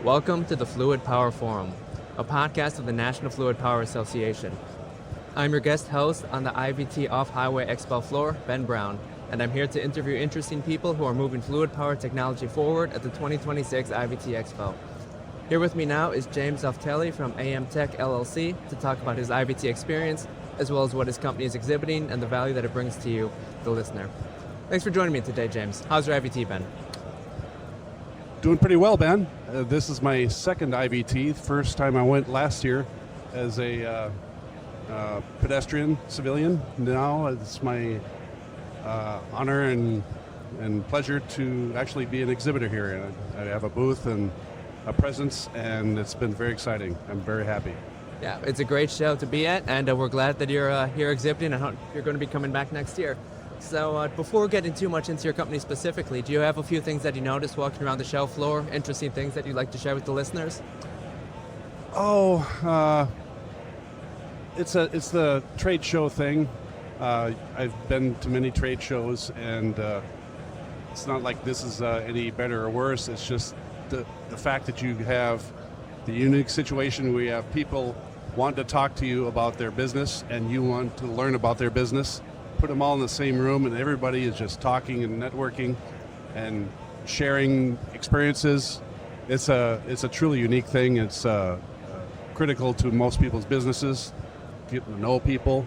Welcome to the Fluid Power Forum, a podcast of the National Fluid Power Association. I'm your guest host on the IVT Off-Highway Expo floor, Ben Brown, and I'm here to interview interesting people who are moving fluid power technology forward at the 2026 IVT Expo. Here with me now is James.oftelie from AMTech LLC to talk about his IVT experience, as well as what his company is exhibiting and the value that it brings to you, the listener. Thanks for joining me today, James. How's your IVT been? Doing pretty well, Ben. This is my second IVT. First time I went last year as a pedestrian civilian. Now it's my honor and pleasure to actually be an exhibitor here. And I have a booth and a presence, and it's been very exciting. I'm very happy. Yeah, it's a great show to be at, and we're glad that you're here exhibiting. I hope you're going to be coming back next year. So before getting too much into your company specifically, do you have a few things that you noticed walking around the show floor, interesting things that you'd like to share with the listeners? It's the trade show thing. I've been to many trade shows, and it's not like this is any better or worse. It's just the fact that you have the unique situation where you have people want to talk to you about their business, and you want to learn about their business. Put them all in the same room, and everybody is just talking and networking and sharing experiences. It's a truly unique thing. It's critical to most people's businesses, getting to know people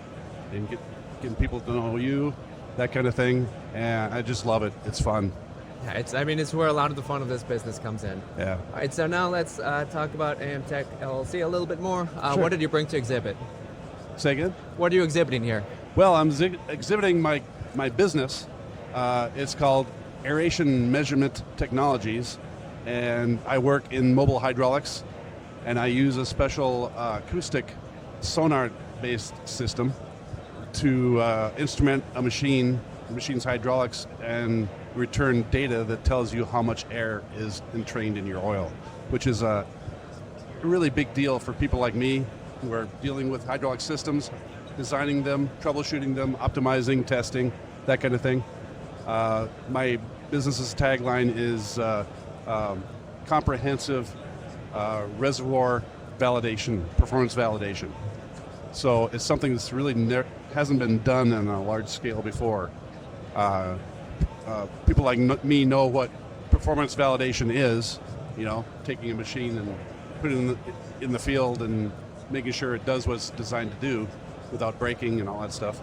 and getting people to know you, that kind of thing. And I just love it. It's fun. Yeah, it's where a lot of the fun of this business comes in. Yeah. All right, so now let's talk about AMTech LLC a little bit more. Sure. What did you bring to exhibit? Say again? What are you exhibiting here? Well, I'm exhibiting my business. It's called Aeration Measurement Technologies, and I work in mobile hydraulics, and I use a special acoustic sonar-based system to instrument a machine's hydraulics, and return data that tells you how much air is entrained in your oil, which is a really big deal for people like me who are dealing with hydraulic systems, designing them, troubleshooting them, optimizing, testing, that kind of thing. My business's tagline is comprehensive reservoir validation, performance validation. So it's something that's really hasn't been done on a large scale before. People like me know what performance validation is, taking a machine and putting it in the field and making sure it does what it's designed to do without breaking and all that stuff.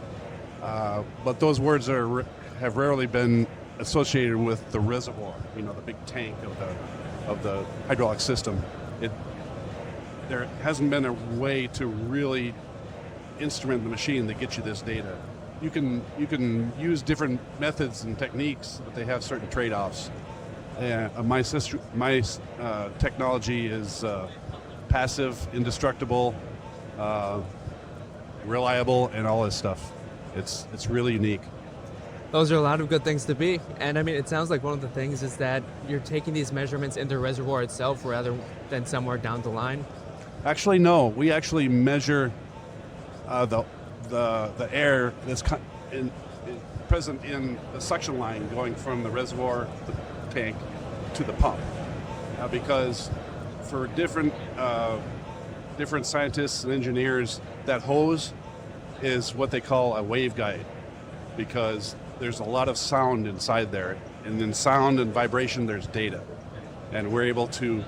But those words have rarely been associated with the reservoir, the big tank of the hydraulic system. There hasn't been a way to really instrument the machine that gets you this data. You can use different methods and techniques, but they have certain trade-offs. My technology is passive, indestructible, reliable, and all this stuff. It's really unique. Those are a lot of good things to be. And it sounds like one of the things is that you're taking these measurements in the reservoir itself rather than somewhere down the line. Actually, no. We actually measure the air that's present in the suction line going from the reservoir, the tank, to the pump. Because for different scientists and engineers, that hose is what they call a waveguide, because there's a lot of sound inside there, and in sound and vibration there's data, and we're able to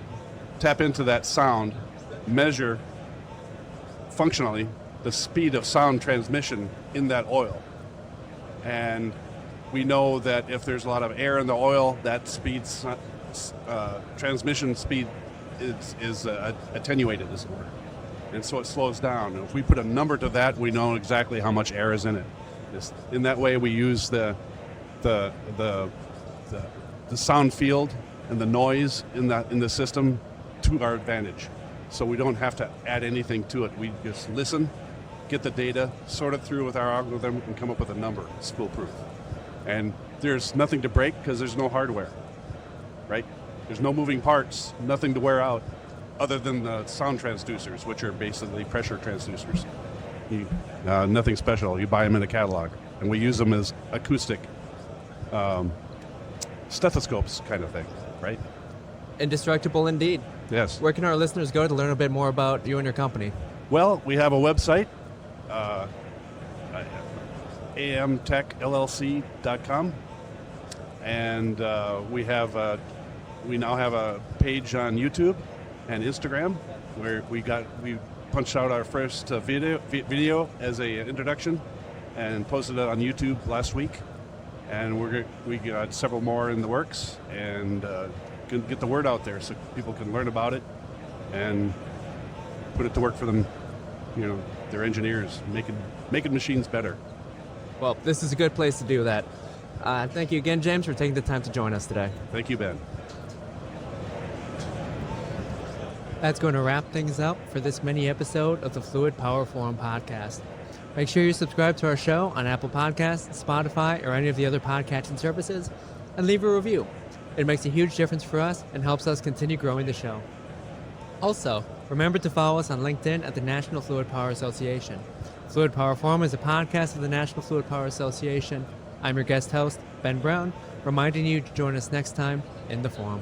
tap into that sound, measure functionally the speed of sound transmission in that oil. And we know that if there's a lot of air in the oil, that transmission speed is attenuated, as it were. And so it slows down. And if we put a number to that, we know exactly how much air is in it. In that way, we use the sound field and the noise in the system to our advantage. So we don't have to add anything to it. We just listen, get the data, sort it through with our algorithm, and come up with a number. It's foolproof. And there's nothing to break because there's no hardware, right? There's no moving parts, nothing to wear out other than the sound transducers, which are basically pressure transducers. Nothing special. You buy them in a catalog. And we use them as acoustic stethoscopes kind of thing, right? Indestructible indeed. Yes. Where can our listeners go to learn a bit more about you and your company? Well, we have a website, amtechllc.com, and we now have a page on YouTube and Instagram where we punched out our first video as a introduction and posted it on YouTube last week, and we got several more in the works, and can get the word out there so people can learn about it and put it to work for them. They're engineers making machines better. Well, this is a good place to do that. Thank you again, James, for taking the time to join us today. Thank you, Ben. That's going to wrap things up for this mini episode of the Fluid Power Forum podcast. Make sure you subscribe to our show on Apple Podcasts, Spotify, or any of the other podcasting services, and leave a review. It makes a huge difference for us and helps us continue growing the show. Also, remember to follow us on LinkedIn at the National Fluid Power Association. Fluid Power Forum is a podcast of the National Fluid Power Association. I'm your guest host, Ben Brown, reminding you to join us next time in the forum.